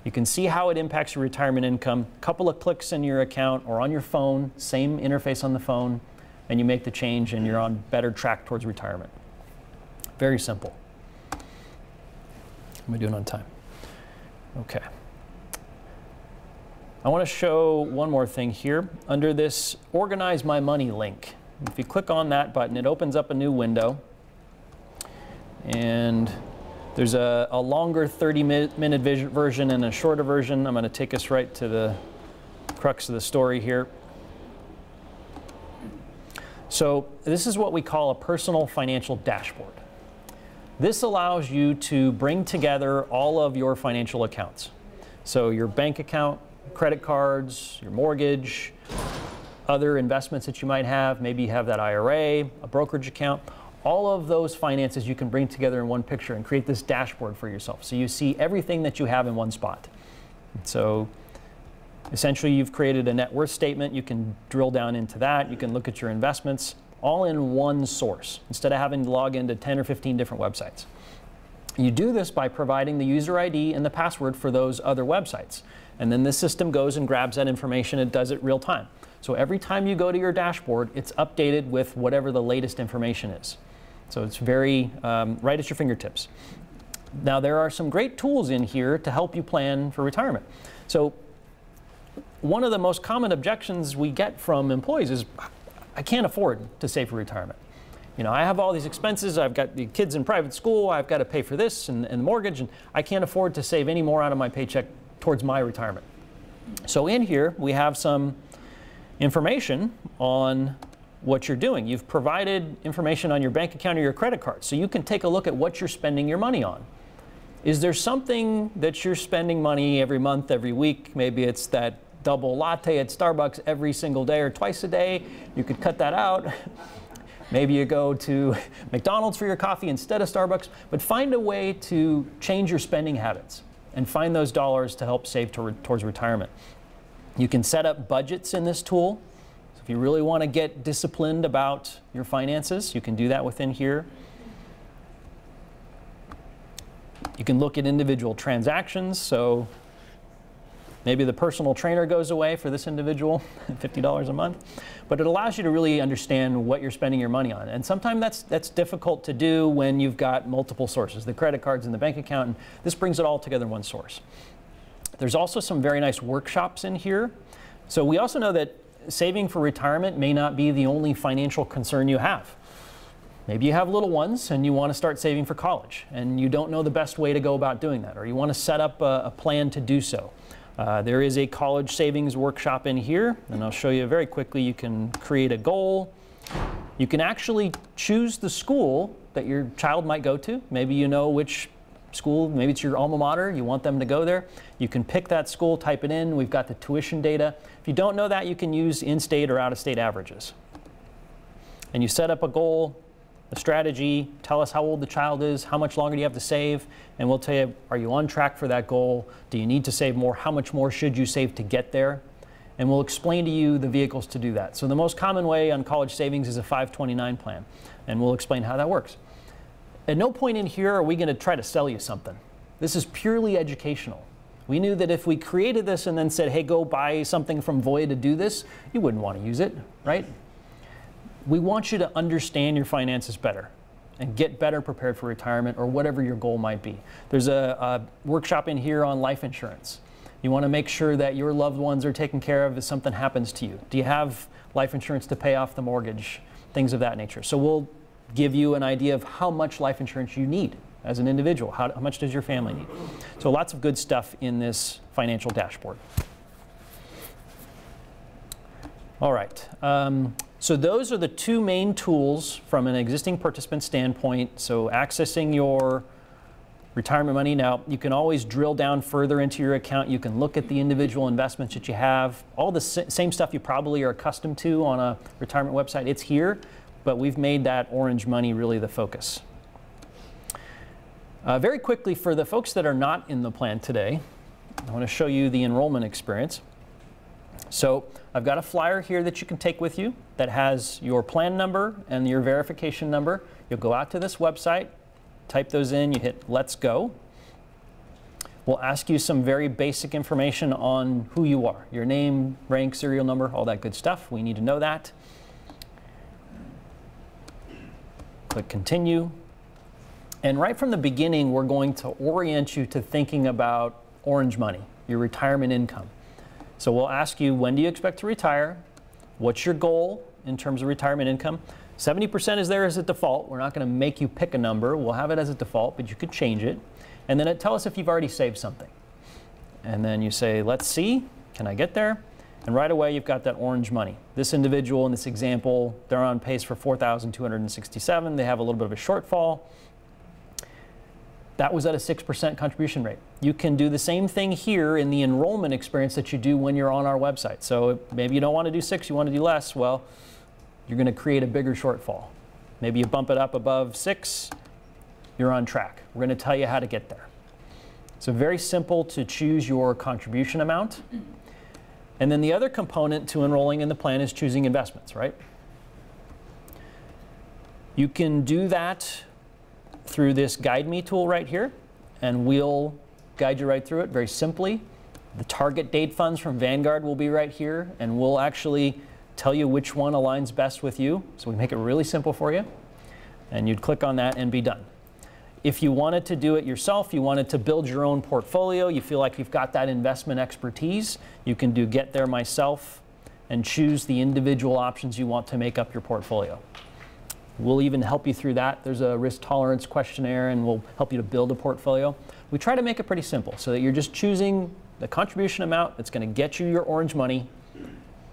You can see how it impacts your retirement income. A couple of clicks in your account or on your phone, same interface on the phone, and you make the change and you're on better track towards retirement. Very simple. Am I doing on time? Okay. I want to show one more thing here. Under this Organize My Money link, if you click on that button, it opens up a new window. And there's a longer 30-minute version and a shorter version. I'm going to take us right to the crux of the story here. So this is what we call a personal financial dashboard. This allows you to bring together all of your financial accounts. So your bank account, credit cards, your mortgage, other investments that you might have. Maybe you have that IRA, a brokerage account. All of those finances you can bring together in one picture and create this dashboard for yourself. So you see everything that you have in one spot. So essentially you've created a net worth statement. You can drill down into that. You can look at your investments all in one source instead of having to log into 10 or 15 different websites. You do this by providing the user ID and the password for those other websites. And then the system goes and grabs that information and does it real time. So every time you go to your dashboard, it's updated with whatever the latest information is. So it's very right at your fingertips. Now there are some great tools in here to help you plan for retirement. So one of the most common objections we get from employees is, I can't afford to save for retirement. You know, I have all these expenses, I've got the kids in private school, I've got to pay for this and the mortgage, and I can't afford to save any more out of my paycheck towards my retirement. So in here, we have some information on what you're doing. You've provided information on your bank account or your credit card, so you can take a look at what you're spending your money on. Is there something that you're spending money every month, every week? Maybe it's that double latte at Starbucks every single day or twice a day. You could cut that out. Maybe you go to McDonald's for your coffee instead of Starbucks, but find a way to change your spending habits and find those dollars to help save towards retirement. You can set up budgets in this tool. So if you really want to get disciplined about your finances, you can do that within here. You can look at individual transactions. So maybe the personal trainer goes away for this individual, $50 a month. But it allows you to really understand what you're spending your money on. And sometimes that's difficult to do when you've got multiple sources, the credit cards and the bank account, and this brings it all together in one source. There's also some very nice workshops in here. So we also know that saving for retirement may not be the only financial concern you have. Maybe you have little ones and you want to start saving for college and you don't know the best way to go about doing that, or you want to set up a plan to do so. There is a college savings workshop in here, and I'll show you very quickly. You can create a goal. You can actually choose the school that your child might go to. Maybe you know which school, maybe it's your alma mater, you want them to go there. You can pick that school, type it in. We've got the tuition data. If you don't know that, you can use in-state or out-of-state averages. And you set up a goal, a strategy, tell us how old the child is, how much longer do you have to save, and we'll tell you, are you on track for that goal? Do you need to save more? How much more should you save to get there? And we'll explain to you the vehicles to do that. So the most common way on college savings is a 529 plan, and we'll explain how that works. At no point in here are we going to try to sell you something. This is purely educational. We knew that if we created this and then said, hey, go buy something from Voya to do this, you wouldn't want to use it, right? We want you to understand your finances better and get better prepared for retirement or whatever your goal might be. There's a workshop in here on life insurance. You want to make sure that your loved ones are taken care of if something happens to you. Do you have life insurance to pay off the mortgage? Things of that nature. So we'll give you an idea of how much life insurance you need as an individual. How much does your family need? So lots of good stuff in this financial dashboard. All right. So those are the two main tools from an existing participant standpoint. So accessing your retirement money. Now, you can always drill down further into your account. You can look at the individual investments that you have. All the same stuff you probably are accustomed to on a retirement website, it's here, but we've made that orange money really the focus. Very quickly, for the folks that are not in the plan today, I want to show you the enrollment experience. So I've got a flyer here that you can take with you that has your plan number and your verification number. You'll go out to this website, type those in, you hit Let's Go. We'll ask you some very basic information on who you are, your name, rank, serial number, all that good stuff. We need to know that. Click Continue. And right from the beginning, we're going to orient you to thinking about orange money, your retirement income. So we'll ask you, when do you expect to retire? What's your goal in terms of retirement income? 70% is there as a default. We're not going to make you pick a number. We'll have it as a default, but you could change it. And then tell us if you've already saved something. And then you say, let's see, can I get there? And right away, you've got that orange money. This individual in this example, they're on pace for $4,267. They have a little bit of a shortfall. That was at a 6% contribution rate. You can do the same thing here in the enrollment experience that you do when you're on our website. So maybe you don't want to do 6, you want to do less. Well, you're going to create a bigger shortfall. Maybe you bump it up above 6, you're on track. We're going to tell you how to get there. So very simple to choose your contribution amount. And then the other component to enrolling in the plan is choosing investments, right? You can do that through this Guide Me tool right here, and we'll guide you right through it very simply. The target date funds from Vanguard will be right here, and we'll actually tell you which one aligns best with you. So we make it really simple for you, and you'd click on that and be done. If you wanted to do it yourself, you wanted to build your own portfolio, you feel like you've got that investment expertise, you can do Get There Myself and choose the individual options you want to make up your portfolio. We'll even help you through that. There's a risk tolerance questionnaire, and we'll help you to build a portfolio. We try to make it pretty simple so that you're just choosing the contribution amount that's going to get you your orange money,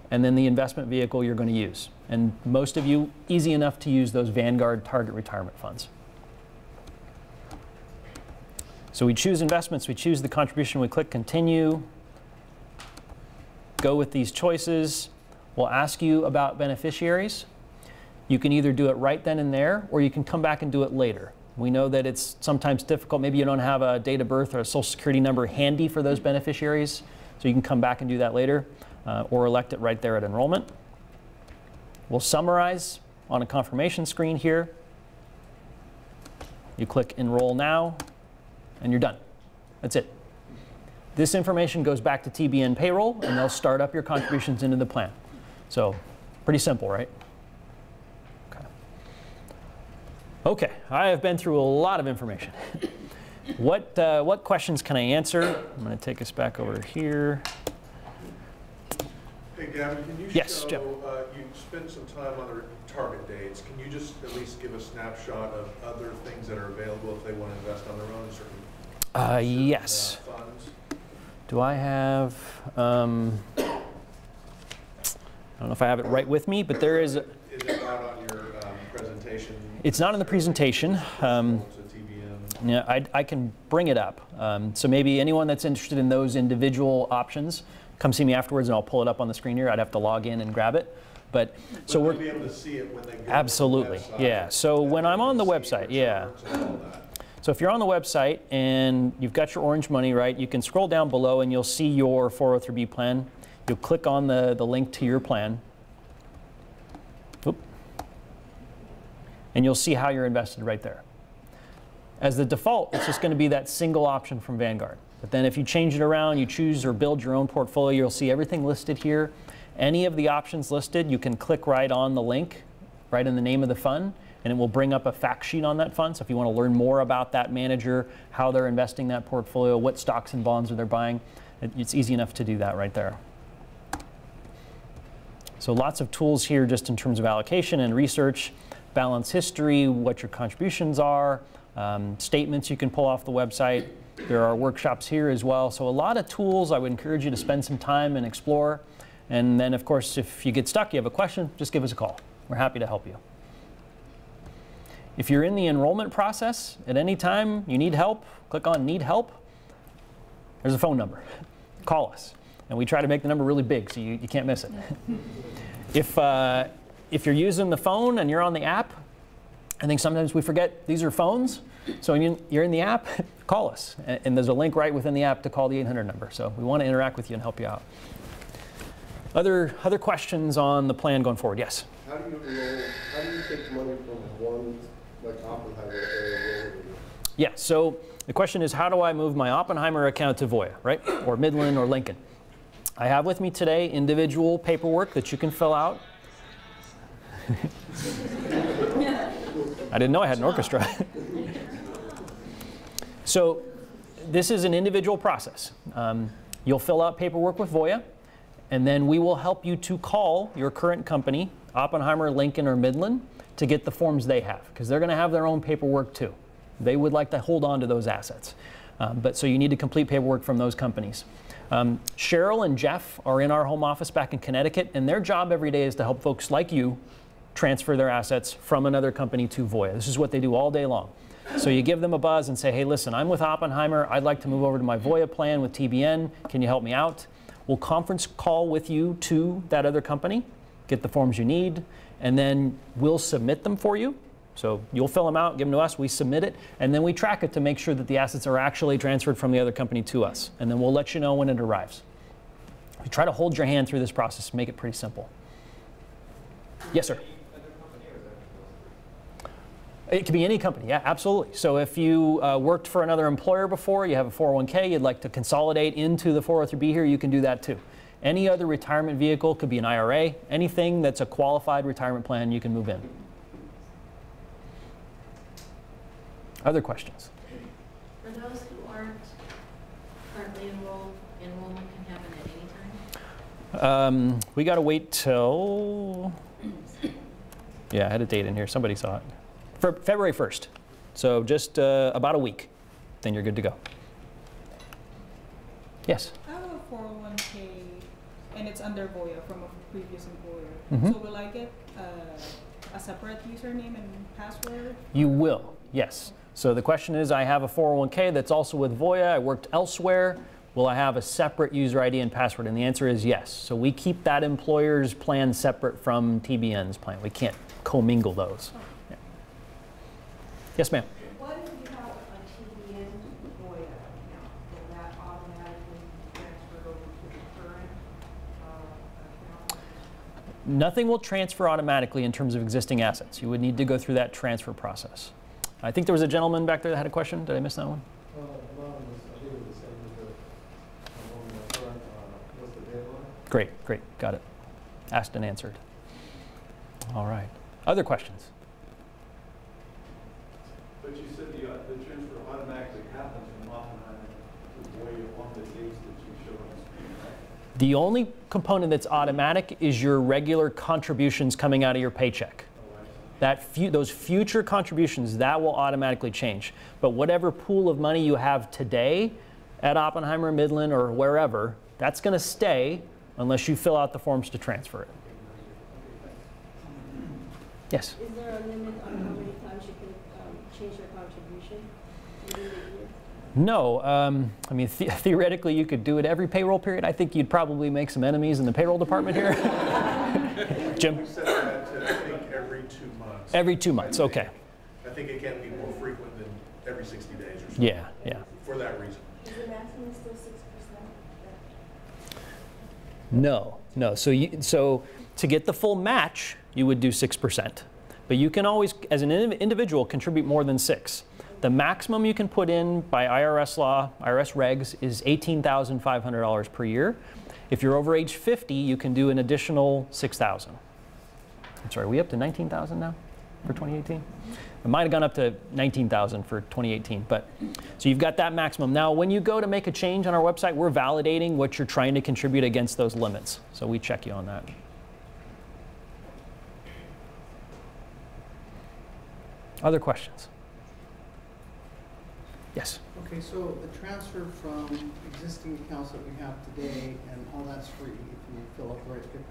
and then the investment vehicle you're going to use. And most of you, easy enough to use those Vanguard target retirement funds. So we choose investments, we choose the contribution, we click Continue, go with these choices. We'll ask you about beneficiaries. You can either do it right then and there, or you can come back and do it later. We know that it's sometimes difficult. Maybe you don't have a date of birth or a social security number handy for those beneficiaries, so you can come back and do that later, or elect it right there at enrollment. We'll summarize on a confirmation screen here. You click Enroll Now, and you're done. That's it. This information goes back to TBN payroll, and they'll start up your contributions into the plan. So pretty simple, right? Okay, I have been through a lot of information. What questions can I answer? I'm going to take us back over here. Hey Gavin, can you Yes, show, Jim. you spent some time on the target dates. Can you just at least give a snapshot of other things that are available if they want to invest on their own, certain Yes. funds? Do I have, I don't know if I have it right with me, but there is. Is it not on your presentation? It's not in the presentation. To TBN. Yeah, I can bring it up. So maybe anyone that's interested in those individual options, come see me afterwards and I'll pull it up on the screen here. I'd have to log in and grab it. But so we'll we're be able to see it when they go absolutely, to the website. yeah. So when I'm on the website, yeah. So if you're on the website and you've got your orange money, right, you can scroll down below and you'll see your 403B plan. You'll click on the link to your plan. Oop. And you'll see how you're invested right there. As the default, it's just going to be that single option from Vanguard. But then if you change it around, you choose or build your own portfolio, you'll see everything listed here. Any of the options listed, you can click right on the link, right in the name of the fund, and it will bring up a fact sheet on that fund. So if you want to learn more about that manager, how they're investing that portfolio, what stocks and bonds are they buying, it's easy enough to do that right there. So lots of tools here just in terms of allocation and research, balance history, what your contributions are, statements you can pull off the website. There are workshops here as well. So a lot of tools. I would encourage you to spend some time and explore. And then, of course, if you get stuck, you have a question, just give us a call. We're happy to help you. If you're in the enrollment process at any time, you need help, click on Need Help. There's a phone number. Call us. And we try to make the number really big so you can't miss it. If you're using the phone and you're on the app, I think sometimes we forget these are phones. So when you're in the app, call us. And there's a link right within the app to call the 800 number. So we want to interact with you and help you out. Other questions on the plan going forward? Yes? How do you take money from one, like Oppenheimer area? Yeah, so the question is, how do I move my Oppenheimer account to Voya, right? Or Midland or Lincoln? I have with me today individual paperwork that you can fill out. I didn't know I had an orchestra. So this is an individual process. You'll fill out paperwork with Voya, and then we will help you to call your current company, Oppenheimer, Lincoln, or Midland, to get the forms they have, because they're going to have their own paperwork too. They would like to hold on to those assets. So you need to complete paperwork from those companies. Cheryl and Jeff are in our home office back in Connecticut, and their job every day is to help folks like you transfer their assets from another company to Voya. This is what they do all day long. So you give them a buzz and say, hey, listen, I'm with Oppenheimer. I'd like to move over to my Voya plan with TBN. Can you help me out? We'll conference call with you to that other company, get the forms you need, and then we'll submit them for you. So you'll fill them out, give them to us, we submit it, and then we track it to make sure that the assets are actually transferred from the other company to us. And then we'll let you know when it arrives. We try to hold your hand through this process, make it pretty simple. Yes, sir? It could be any company, yeah, absolutely. So if you worked for another employer before, you have a 401k, you'd like to consolidate into the 403B here, you can do that too. Any other retirement vehicle, could be an IRA, anything that's a qualified retirement plan, you can move in. Other questions? For those who aren't currently enrolled, enrollment can happen at any time? We got to wait till, yeah, I had a date in here, somebody saw it. For February 1st, so just about a week, then you're good to go. Yes? I have a 401k and it's under Voya from a previous employer. Mm-hmm. So will I get a separate username and password? You will, yes. So the question is, I have a 401k that's also with Voya, I worked elsewhere, will I have a separate user ID and password? And the answer is yes. So we keep that employer's plan separate from TBN's plan. We can't commingle those. Oh. Yeah. Yes, ma'am. What if you have a TBN Voya account? Will that automatically transfer over to the current account? Nothing will transfer automatically in terms of existing assets. You would need to go through that transfer process. I think there was a gentleman back there that had a question. Did I miss that one? I think it was the same with the what's the deadline? Great, great, got it. Asked and answered. All right. Other questions? But you said the transfer automatically happens from Oppenheimer to Voya on the dates that you show on the screen, right? The only component that's automatic is your regular contributions coming out of your paycheck. Those future contributions, that will automatically change. But whatever pool of money you have today at Oppenheimer, Midland, or wherever, that's going to stay unless you fill out the forms to transfer it. Yes? Is there a limit on how many times you can change your contribution within the year? No. I mean, theoretically, you could do it every payroll period. I think you'd probably make some enemies in the payroll department here. Jim? We set that to, I think, every 2 months. Every 2 months, okay. I think it can be more frequent than every 60 days or something. Yeah, yeah. For that reason. Is the maximum still 6%? No. So to get the full match, you would do 6%. But you can always, as an individual, contribute more than 6. The maximum you can put in by IRS law, IRS regs, is $18,500 per year. If you're over age 50, you can do an additional $6,000. I'm sorry, are we up to 19,000 now for 2018? It might have gone up to 19,000 for 2018, but so you've got that maximum. Now, when you go to make a change on our website, we're validating what you're trying to contribute against those limits. So we check you on that. Other questions? Yes. Okay, so the transfer from existing accounts that we have today, and all that's free if you fill up the right paperwork.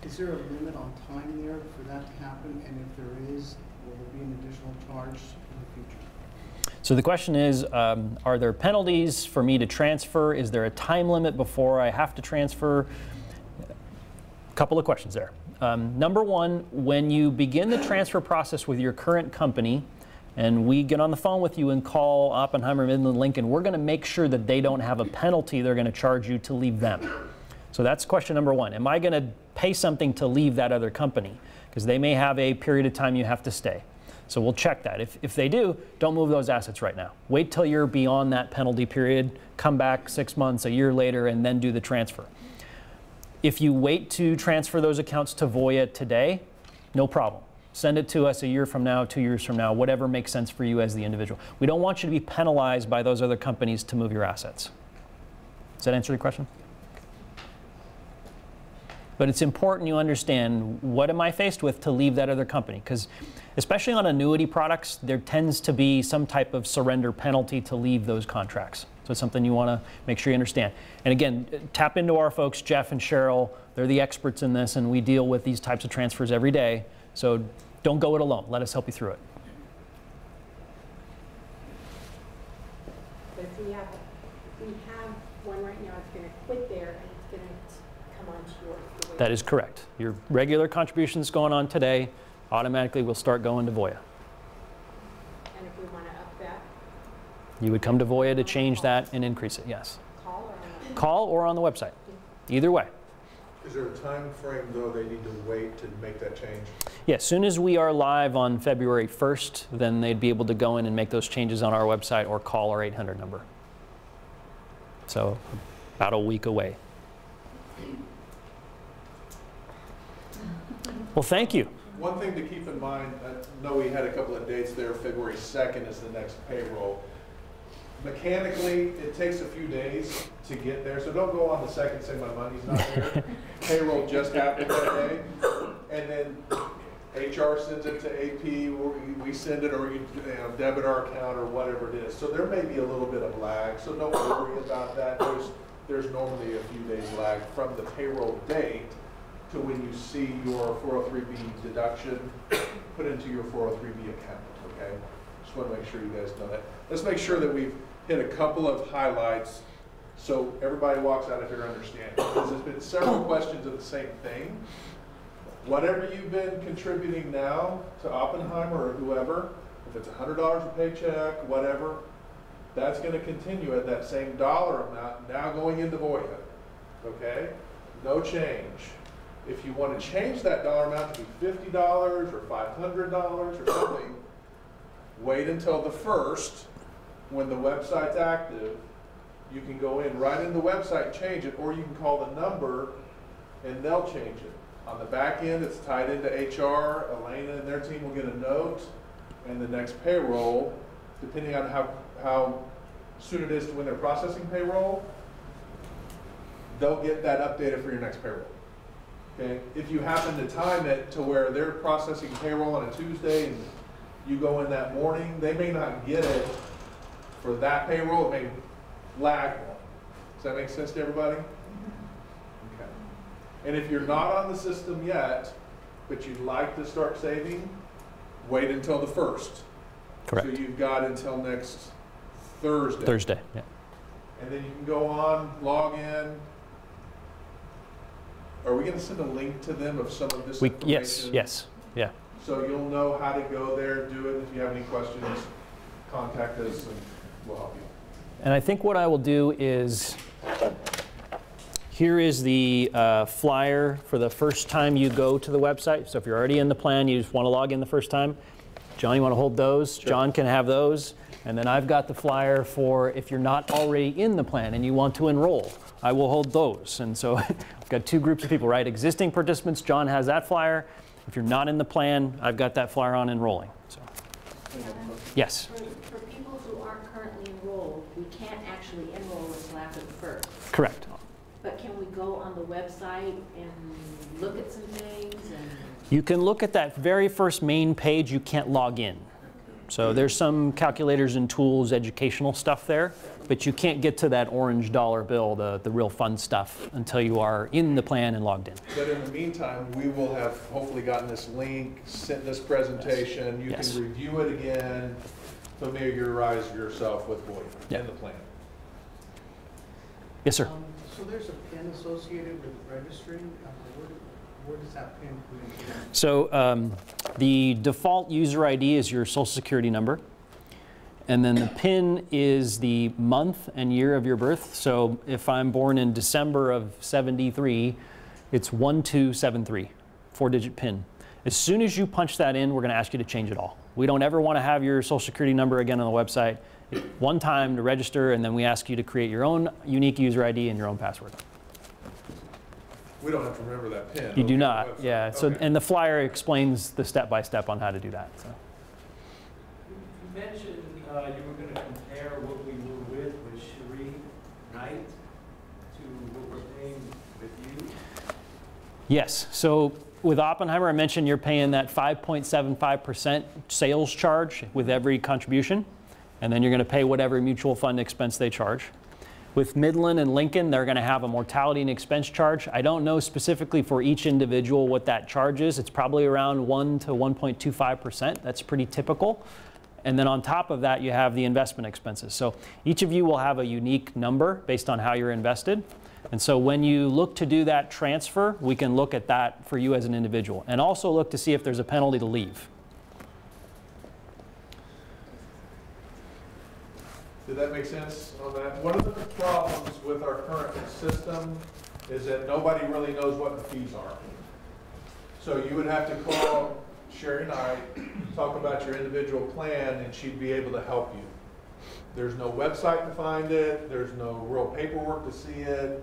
Is there a limit on time there for that to happen? And if there is, will there be an additional charge in the future? So the question is, are there penalties for me to transfer? Is there a time limit before I have to transfer? A couple of questions there. Number one, when you begin the transfer process with your current company, and we get on the phone with you and call Oppenheimer, Midland, Lincoln, we're going to make sure that they don't have a penalty they're going to charge you to leave them. So that's question number one. Am I going to pay something to leave that other company? Because they may have a period of time you have to stay. So we'll check that. If they do, don't move those assets right now. Wait till you're beyond that penalty period, come back 6 months, a year later, and then do the transfer. If you wait to transfer those accounts to Voya today, no problem. Send it to us a year from now, 2 years from now, whatever makes sense for you as the individual. We don't want you to be penalized by those other companies to move your assets. Does that answer your question? But it's important you understand, what am I faced with to leave that other company? Because especially on annuity products, there tends to be some type of surrender penalty to leave those contracts. So it's something you want to make sure you understand. And again, tap into our folks, Jeff and Cheryl. They're the experts in this, and we deal with these types of transfers every day. So don't go it alone. Let us help you through it. But if we have one right now, it's going to quit there and it's going to come onto yours. That is correct. Your regular contributions going on today automatically will start going to Voya. And if we want to up that? You would come to Voya to change that and increase it, yes. Call or on the Call or on the website. Either way. Is there a time frame, though, they need to wait to make that change? Yeah, as soon as we are live on February 1st, then they'd be able to go in and make those changes on our website or call our 800 number. So about a week away. Well, thank you. One thing to keep in mind, I know we had a couple of dates there. February 2nd is the next payroll. Mechanically, it takes a few days to get there, so don't go on the 2nd saying my money's not there. Payroll just happened that day, and then HR sends it to AP, or we send it, or you debit our account, or whatever it is. So there may be a little bit of lag, so don't worry about that. There's normally a few days lag from the payroll date to when you see your 403B deduction put into your 403B account, okay? Just want to make sure you guys know that. Let's make sure that we've hit a couple of highlights so everybody walks out of here understanding. Because there's been several questions of the same thing. Whatever you've been contributing now to Oppenheimer or whoever, if it's $100 a paycheck, whatever, that's going to continue at that same dollar amount now going into Voya, okay? No change. If you want to change that dollar amount to be $50 or $500 or something, wait until the 1st when the website's active. You can go in right in the website, change it, or you can call the number and they'll change it. On the back end, it's tied into HR. Elena and their team will get a note, and the next payroll, depending on how soon it is to when they're processing payroll, they'll get that updated for your next payroll. Okay? If you happen to time it to where they're processing payroll on a Tuesday and you go in that morning, they may not get it for that payroll, it may lag one. Does that make sense to everybody? Okay. And if you're not on the system yet, but you'd like to start saving, wait until the 1st. Correct. So you've got until next Thursday. Thursday, yeah. And then you can go on, log in. Are we going to send a link to them of some of this information? Yes, yeah. So you'll know how to go there, do it. If you have any questions, contact us and we'll help you. And I think what I will do is, here is the flyer for the first time you go to the website. So if you're already in the plan, you just want to log in the first time. John, you want to hold those? Sure. John can have those. And then I've got the flyer for if you're not already in the plan and you want to enroll. I will hold those. And so I've got two groups of people, right? Existing participants, John has that flyer. If you're not in the plan, I've got that flyer on enrolling. So, yes? For people who aren't currently enrolled, we can't actually enroll until after the 1st. Correct. But can we go on the website and look at some things? And You can look at that very first main page. You can't log in. So there's some calculators and tools, educational stuff there, but you can't get to that orange dollar bill, the real fun stuff, until you are in the plan and logged in. But in the meantime, we will have hopefully gotten this link, sent this presentation. You Yes. can review it again, familiarize yourself with Voya and the plan. Yes, sir. So there's a PIN associated with registering. Where does that PIN come into? So the default user ID is your social security number. And then the PIN is the month and year of your birth. So if I'm born in December of 73, it's 1273, 4-digit PIN. As soon as you punch that in, we're going to ask you to change it all. We don't ever want to have your social security number again on the website. One time to register, and then we ask you to create your own unique user ID and your own password. We don't have to remember that PIN. You do not, yeah. So, Okay. and the flyer explains the step-by-step on how to do that. So. You mentioned you were going to compare what we were with Cherie Knight to what we're paying with you. Yes. So with Oppenheimer, I mentioned you're paying that 5.75% sales charge with every contribution, and then you're going to pay whatever mutual fund expense they charge. With Midland and Lincoln, they're going to have a mortality and expense charge. I don't know specifically for each individual what that charge is. It's probably around 1 to 1.25%. That's pretty typical. And then on top of that, you have the investment expenses. So each of you will have a unique number based on how you're invested. And so when you look to do that transfer, we can look at that for you as an individual. And also look to see if there's a penalty to leave. Did that make sense on that? One of the problems with our current system is that nobody really knows what the fees are. So you would have to call Sherry Knight, talk about your individual plan, and she'd be able to help you. There's no website to find it. There's no real paperwork to see it.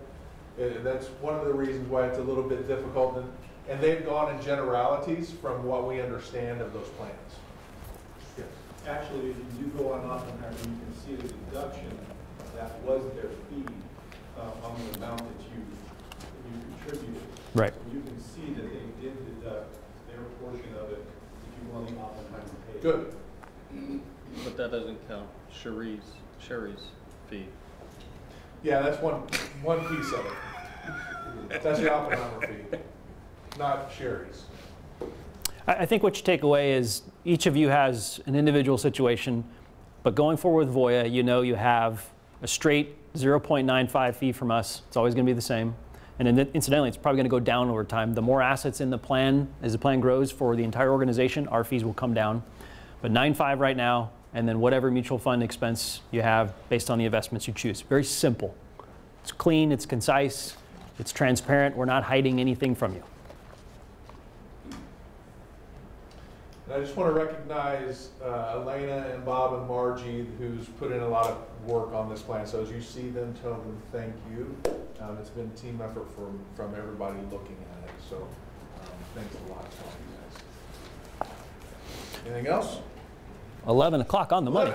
That's one of the reasons why it's a little bit difficult. And they've gone in generalities from what we understand of those plans. Yes. Actually, if you go on Oppenheimer, you can see the deduction that was their fee on the amount that you contributed. Right. So you can see that they did deduct their portion of it if you go on the Oppenheimer page. Good. But that doesn't count Sherry's fee. Yeah, that's one piece of it. That's the Oppenheimer fee, not Sherry's. I think what you take away is each of you has an individual situation, but going forward with Voya, you know you have a straight 0.95 fee from us. It's always going to be the same. And incidentally, it's probably going to go down over time. The more assets in the plan, as the plan grows for the entire organization, our fees will come down. But 9.5 right now, and then whatever mutual fund expense you have based on the investments you choose. Very simple. It's clean, it's concise, it's transparent. We're not hiding anything from you. And I just want to recognize Elena and Bob and Margie, who's put in a lot of work on this plan. So as you see them, tell them thank you. It's been a team effort from everybody looking at it. So thanks a lot to all you guys. Anything else? 11 o'clock on the money.